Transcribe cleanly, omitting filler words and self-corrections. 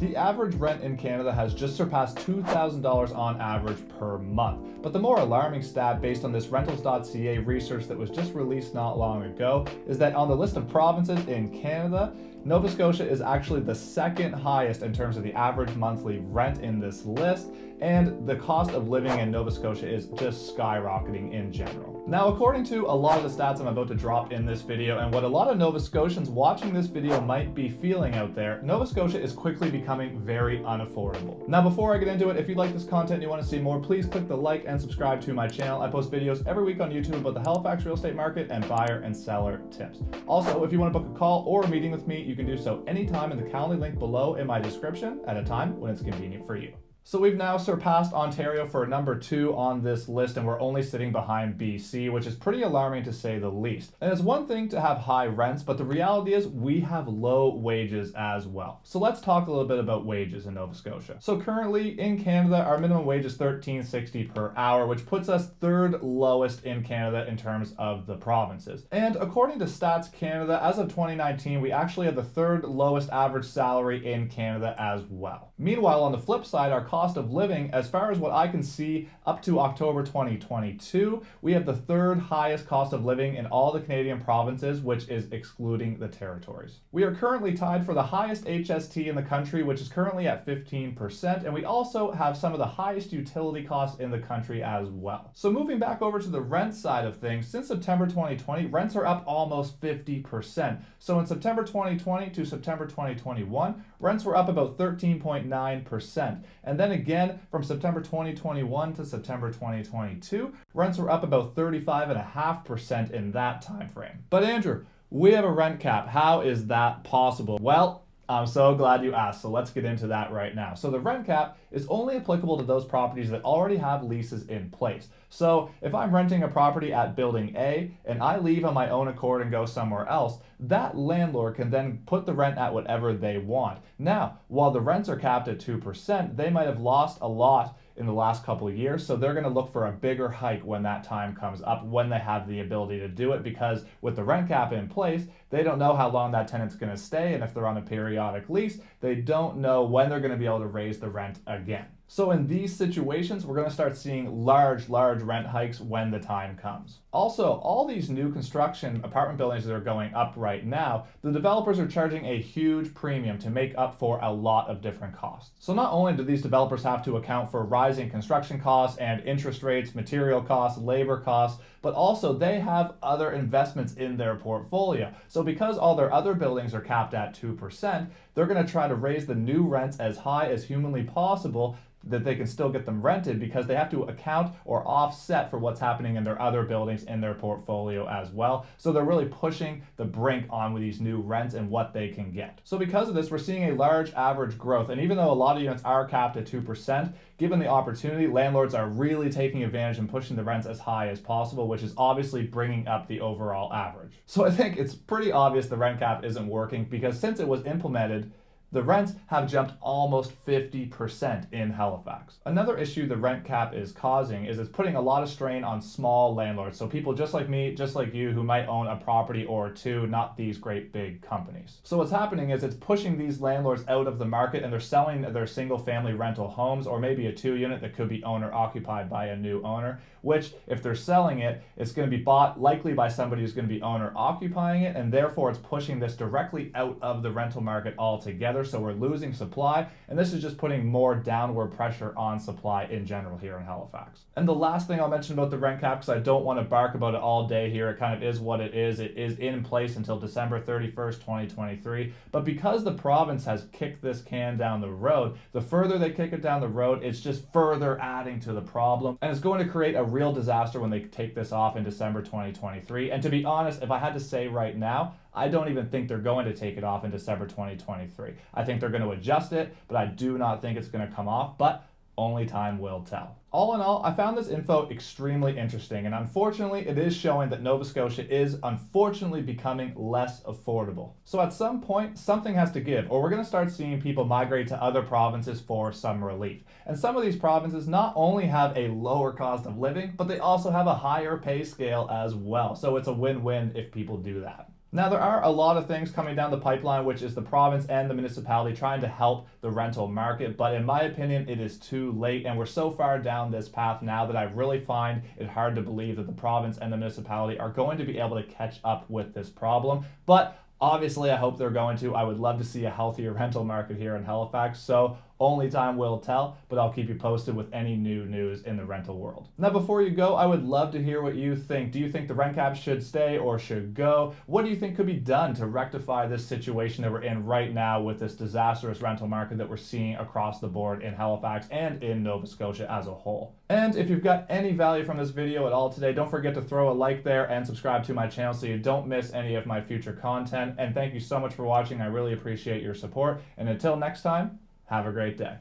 The average rent in Canada has just surpassed $2,000 on average per month. But the more alarming stat based on this rentals.ca research that was just released not long ago is that on the list of provinces in Canada, Nova Scotia is actually the second highest in terms of the average monthly rent in this list, and the cost of living in Nova Scotia is just skyrocketing in general. Now, according to a lot of the stats I'm about to drop in this video, and what a lot of Nova Scotians watching this video might be feeling out there, Nova Scotia is quickly becoming very unaffordable. Now, before I get into it, if you like this content and you want to see more, please click the like and subscribe to my channel. I post videos every week on YouTube about the Halifax real estate market and buyer and seller tips. Also, if you want to book a call or a meeting with me, you can do so anytime in the Calendly link below in my description at a time when it's convenient for you. So we've now surpassed Ontario for number 2 on this list, and we're only sitting behind BC, which is pretty alarming to say the least. And it's one thing to have high rents, but the reality is we have low wages as well. So let's talk a little bit about wages in Nova Scotia. So currently in Canada, our minimum wage is $13.60 per hour, which puts us 3rd lowest in Canada in terms of the provinces. And according to Stats Canada, as of 2019, we actually have the 3rd lowest average salary in Canada as well. Meanwhile, on the flip side, our cost of living, as far as what I can see, up to October 2022, we have the 3rd highest cost of living in all the Canadian provinces, which is excluding the territories. We are currently tied for the highest HST in the country, which is currently at 15%, and we also have some of the highest utility costs in the country as well. So moving back over to the rent side of things, since September 2020, rents are up almost 50%. So in September 2020 to September 2021, rents were up about 13.9%. And then again, from September 2021 to September 2022, rents were up about 35.5% in that time frame. But Andrew, we have a rent cap. How is that possible? Well, I'm so glad you asked, so let's get into that right now. So the rent cap is only applicable to those properties that already have leases in place. So if I'm renting a property at building A and I leave on my own accord and go somewhere else, that landlord can then put the rent at whatever they want. Now, while the rents are capped at 2%, they might have lost a lot in the last couple of years, so they're going to look for a bigger hike when that time comes up, when they have the ability to do it, because with the rent cap in place, they don't know how long that tenant's going to stay, and if they're on a periodic lease, they don't know when they're going to be able to raise the rent again. So in these situations, we're going to start seeing large rent hikes when the time comes. Also, all these new construction apartment buildings that are going up right now, the developers are charging a huge premium to make up for a lot of different costs. So not only do these developers have to account for rising construction costs and interest rates, material costs, labor costs, but also they have other investments in their portfolio. So because all their other buildings are capped at 2%, they're going to try to raise the new rents as high as humanly possible, that they can still get them rented, because they have to account or offset for what's happening in their other buildings in their portfolio as well. So they're really pushing the brink on with these new rents and what they can get. So because of this, we're seeing a large average growth. And even though a lot of units are capped at 2%, given the opportunity, landlords are really taking advantage and pushing the rents as high as possible, which is obviously bringing up the overall average. So I think it's pretty obvious the rent cap isn't working, because since it was implemented, the rents have jumped almost 50% in Halifax. Another issue the rent cap is causing is it's putting a lot of strain on small landlords. So people just like me, just like you, who might own a property or two, not these great big companies. So what's happening is it's pushing these landlords out of the market, and they're selling their single family rental homes, or maybe a 2-unit that could be owner occupied by a new owner, which if they're selling it, it's going to be bought likely by somebody who's going to be owner occupying it, and therefore it's pushing this directly out of the rental market altogether. So we're losing supply, and this is just putting more downward pressure on supply in general here in Halifax. And the last thing I'll mention about the rent cap, because I don't want to bark about it all day here, it kind of is what it is. It is in place until December 31st, 2023. But because the province has kicked this can down the road, the further they kick it down the road, it's just further adding to the problem. And it's going to create a real disaster when they take this off in December 2023. And to be honest, if I had to say right now, I don't even think they're going to take it off in December 2023. I think they're going to adjust it, but I do not think it's going to come off, but only time will tell. All in all, I found this info extremely interesting, and unfortunately, it is showing that Nova Scotia is unfortunately becoming less affordable. So at some point, something has to give, or we're going to start seeing people migrate to other provinces for some relief. And some of these provinces not only have a lower cost of living, but they also have a higher pay scale as well. So it's a win-win if people do that. Now, there are a lot of things coming down the pipeline, which is the province and the municipality trying to help the rental market. But in my opinion, it is too late. And we're so far down this path now that I really find it hard to believe that the province and the municipality are going to be able to catch up with this problem. But obviously, I hope they're going to. I would love to see a healthier rental market here in Halifax. So only time will tell, but I'll keep you posted with any new news in the rental world. Now, before you go, I would love to hear what you think. Do you think the rent cap should stay or should go? What do you think could be done to rectify this situation that we're in right now with this disastrous rental market that we're seeing across the board in Halifax and in Nova Scotia as a whole? And if you've got any value from this video at all today, don't forget to throw a like there and subscribe to my channel so you don't miss any of my future content. And thank you so much for watching. I really appreciate your support. And until next time, have a great day.